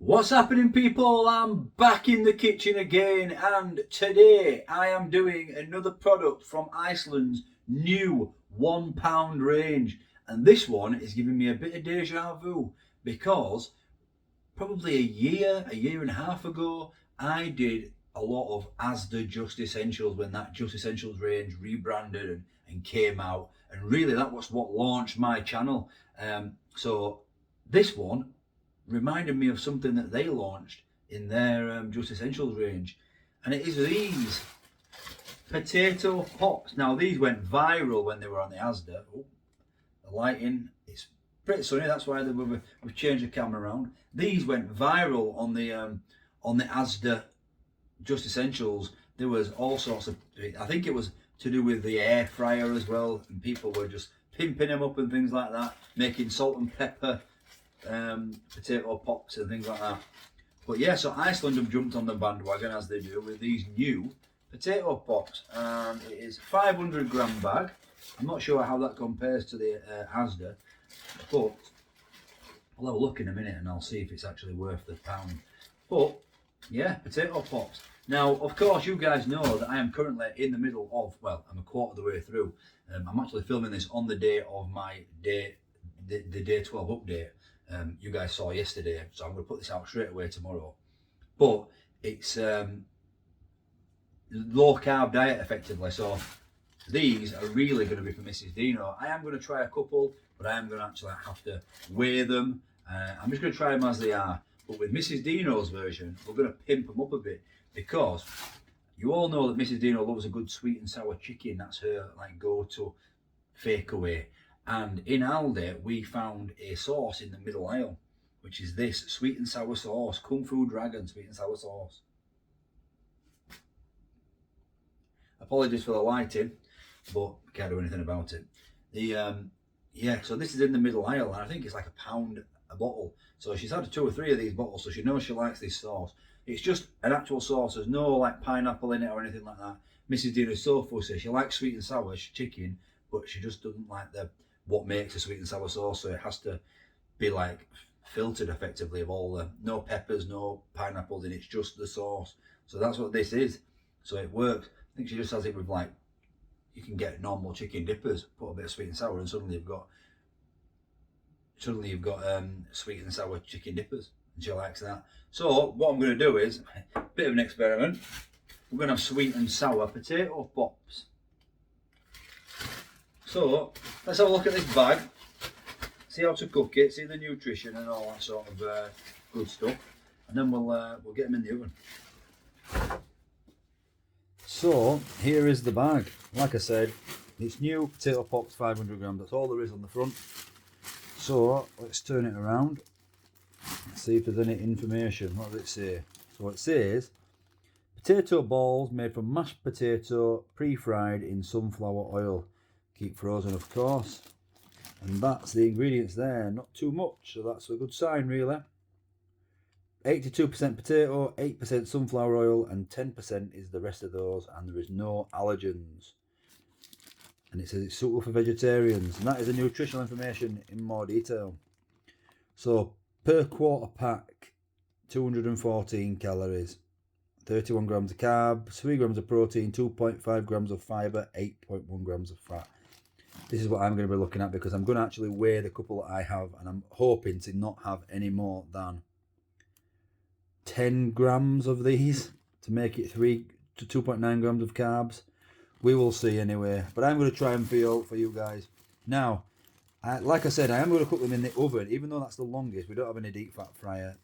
What's happening, people? I'm back in the kitchen again, and today I am doing another product from Iceland's new £1 range. And this one is giving me a bit of deja vu because probably a year and a half ago, I did a lot of Asda Just Essentials when that Just Essentials range rebranded and came out. And really, that was what launched my channel. So this one reminded me of something that they launched in their Just Essentials range, and it is these potato pops. Now these went viral when they were on the Asda. Oh, the lighting is pretty sunny. That's why we've changed the camera around. These went viral on the Asda Just Essentials. There was all sorts of. I think it was to do with the air fryer as well, and people were just pimping them up and things like that, making salt and pepper potato pops and things like that. But yeah, so Iceland have jumped on the bandwagon, as they do, with these new potato pops, and it is 500 gram bag. I'm not sure how that compares to the Asda, but I'll have a look in a minute and I'll see if it's actually worth the pound. But yeah, potato pops. Now, of course, you guys know that I am currently in the middle of, well, I'm a quarter of the way through. I'm actually filming this on the day of my day, the day 12 update. You guys saw yesterday, so I'm going to put this out straight away tomorrow. But it's low carb diet effectively, so these are really going to be for Mrs. Dino. I am going to try a couple, but I am going to actually have to weigh them. I'm just going to try them as they are. But with Mrs. Dino's version, we're going to pimp them up a bit, because you all know that Mrs. Dino loves a good sweet and sour chicken. That's her like go-to fake away. And in Aldi, we found a sauce in the middle aisle, which is this sweet and sour sauce, Kung Fu Dragon sweet and sour sauce. Apologies for the lighting, but can't do anything about it. Yeah, so this is in the middle aisle, and I think it's like £1 a bottle. So she's had 2 or 3 of these bottles, so she knows she likes this sauce. It's just an actual sauce. There's no like pineapple in it or anything like that. Mrs. Dino is so fussy. She likes sweet and sour chicken, but she just doesn't like what makes a sweet and sour sauce, so it has to be like filtered effectively of all the no peppers, no pineapples in it. It's just the sauce. So that's what this is. So it works. I think she just has it with like, you can get normal chicken dippers, put a bit of sweet and sour, and suddenly you've got sweet and sour chicken dippers, and she likes that. So what I'm going to do is a bit of an experiment. We're going to have sweet and sour potato pops. So let's have a look at this bag, see how to cook it, see the nutrition and all that sort of good stuff, and then we'll get them in the oven. So here is the bag. Like I said, it's new potato pops, 500 grams. That's all there is on the front. So let's turn it around. Let's see if there's any information. What does it say? So it says potato balls made from mashed potato, pre-fried in sunflower oil. Keep frozen, of course, and that's the ingredients there. Not too much, so that's a good sign, really. 82% potato, 8% sunflower oil, and 10% is the rest of those, and there is no allergens. And it says it's suitable for vegetarians, and that is the nutritional information in more detail. So per quarter pack, 214 calories, 31 grams of carbs, 3 grams of protein, 2.5 grams of fibre, 8.1 grams of fat. This is what I'm going to be looking at, because I'm going to actually weigh the couple that I have, and I'm hoping to not have any more than 10 grams of these to make it 3 to 2.9 grams of carbs. We will see anyway, but I'm going to try and feel for you guys. Now, like I said, I am going to cook them in the oven, even though that's the longest. We don't have any deep fat fryer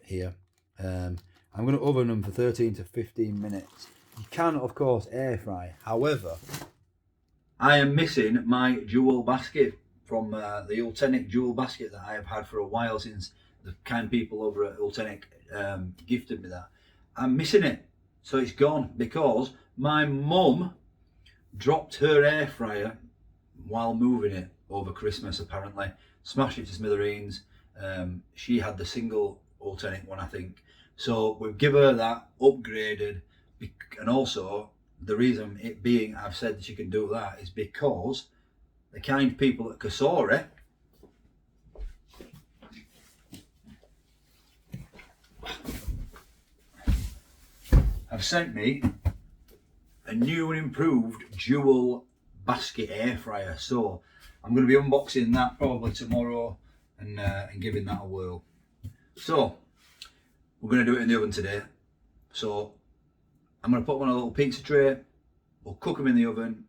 here. I'm going to oven them for 13 to 15 minutes. You can, of course, air fry. However, I am missing my jewel basket from the Ultenic jewel basket that I have had for a while, since the kind people over at Ultenic gifted me that. I'm missing it, so it's gone, because my mum dropped her air fryer while moving it over Christmas, apparently. Smashed it to smithereens. She had the single Ultenic one, I think. So we've given her that, upgraded, and also the reason it being I've said that she can do that is because the kind people at Kasori have sent me a new and improved dual basket air fryer. So I'm going to be unboxing that probably tomorrow and giving that a whirl. So we're going to do it in the oven today. So I'm going to put them on a little pizza tray. We'll cook them in the oven.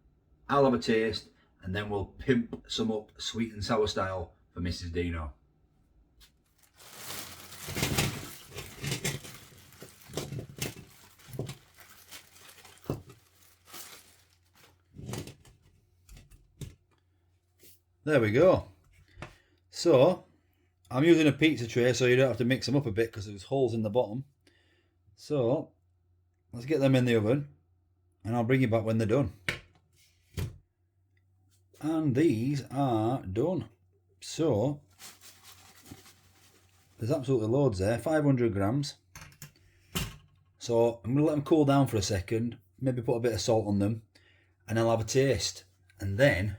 I'll have a taste, and then we'll pimp some up sweet and sour style for Mrs. Dino. There we go. So I'm using a pizza tray so you don't have to mix them up a bit because there's holes in the bottom. So let's get them in the oven and I'll bring you back when they're done. And these are done. So there's absolutely loads there, 500 grams. So I'm going to let them cool down for a second, maybe put a bit of salt on them, and I'll have a taste. And then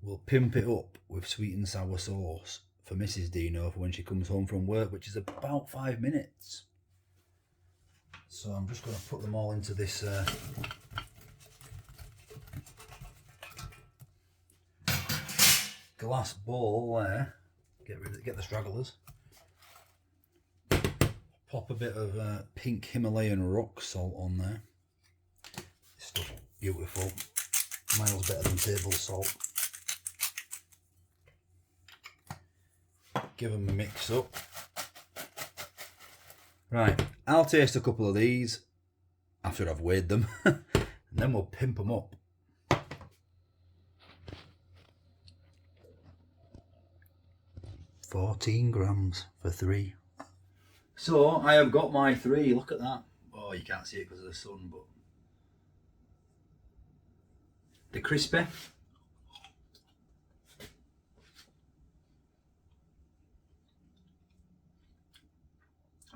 we'll pimp it up with sweet and sour sauce for Mrs. Dino for when she comes home from work, which is about 5 minutes. So I'm just going to put them all into this glass bowl there. Get the stragglers. Pop a bit of pink Himalayan rock salt on there. This stuff beautiful. Miles better than table salt. Give them a mix up. Right, I'll taste a couple of these after I've weighed them, and then we'll pimp them up. $14 grams for 3. So I have got my 3. Look at that. Oh, you can't see it because of the sun, but they're crispy.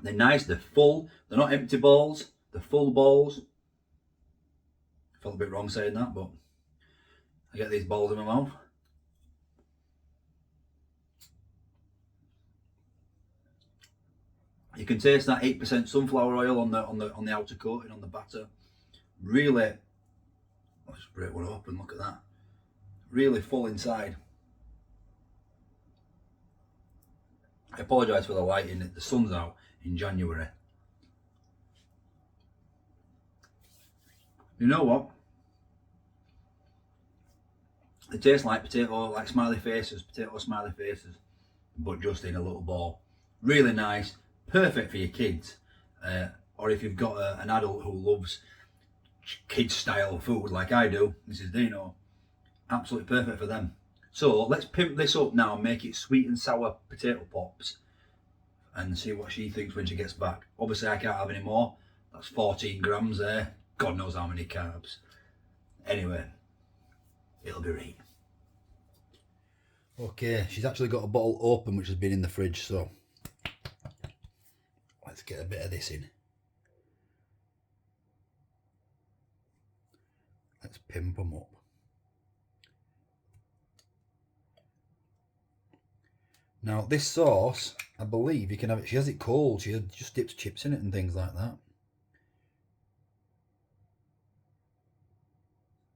They're nice, they're full, they're not empty balls, they're full balls. Felt a bit wrong saying that, but I get these balls in my mouth. You can taste that 8% sunflower oil on the outer coating, on the batter. Really, let's break one open, look at that. Really full inside. I apologise for the lighting, the sun's out in January. You know what? They taste like potato, like smiley faces, potato smiley faces, but just in a little ball. Really nice, perfect for your kids, or if you've got an adult who loves kids style food like I do, Mrs. Dino, absolutely perfect for them. So let's pimp this up now and make it sweet and sour potato pops and see what she thinks when she gets back. Obviously I can't have any more. That's 14 grams there. God knows how many carbs. Anyway, it'll be right. Okay, she's actually got a bottle open which has been in the fridge, so let's get a bit of this in. Let's pimp them up. Now this sauce, I believe you can have it, she has it cold, she just dips chips in it and things like that.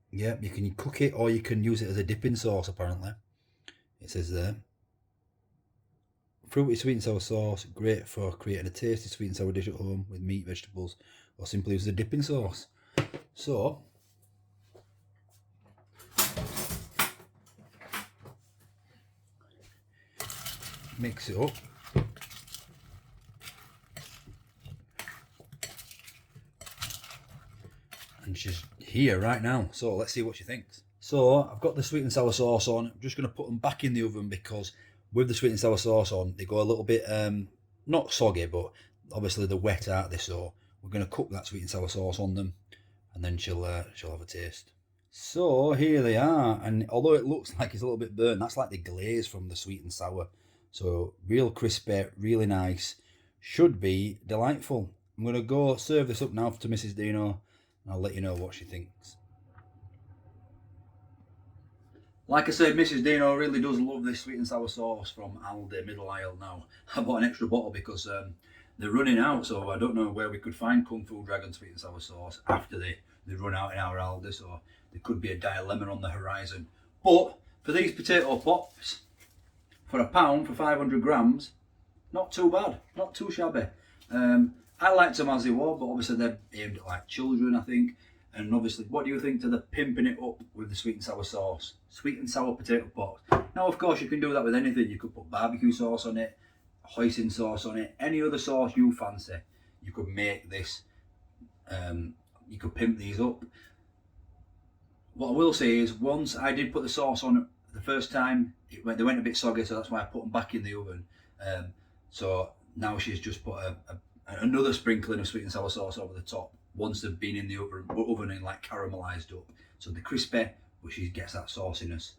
Yeah, you can cook it or you can use it as a dipping sauce apparently. It says there. Fruity sweet and sour sauce, great for creating a tasty sweet and sour dish at home with meat, vegetables, or simply use as a dipping sauce. So, mix it up. And she's here right now, so let's see what she thinks. So I've got the sweet and sour sauce on. I'm just going to put them back in the oven because with the sweet and sour sauce on, they go a little bit, not soggy, but obviously they're wet, aren't they? So we're going to cook that sweet and sour sauce on them, and then she'll have a taste. So here they are, and although it looks like it's a little bit burnt, that's like the glaze from the sweet and sour. So real crispy, really nice, should be delightful. I'm going to go serve this up now to Mrs. Dino, and I'll let you know what she thinks. Like I said, Mrs. Dino really does love this sweet and sour sauce from Aldi Middle Aisle now. I bought an extra bottle because they're running out, so I don't know where we could find Kung Fu Dragon sweet and sour sauce after they run out in our Aldi, so there could be a dilemma on the horizon. But for these potato pops, for £1 for 500 grams, not too bad, not too shabby. I liked them as they were, but obviously they're aimed at like children, I think. And obviously, what do you think to the pimping it up with the sweet and sour sauce? Sweet and sour potato pops. Now, of course, you can do that with anything. You could put barbecue sauce on it, hoisin sauce on it, any other sauce you fancy. You could make this, you could pimp these up. What I will say is, once I did put the sauce on the first time, they went a bit soggy, so that's why I put them back in the oven. So now she's just put another sprinkling of sweet and sour sauce over the top once they've been in the oven and like caramelized up. So they're crispy, but she gets that sauciness.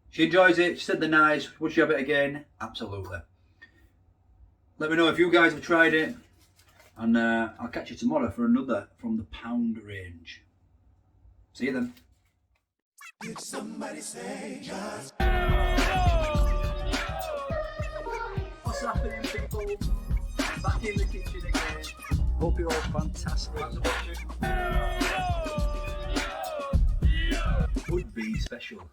She enjoys it. She said they're nice. Would she have it again? Absolutely. Let me know if you guys have tried it, and I'll catch you tomorrow for another from the pound range. See you then. Did somebody say just... What's happening, people? Back in the kitchen again. Hope you're all fantastic. Would be special.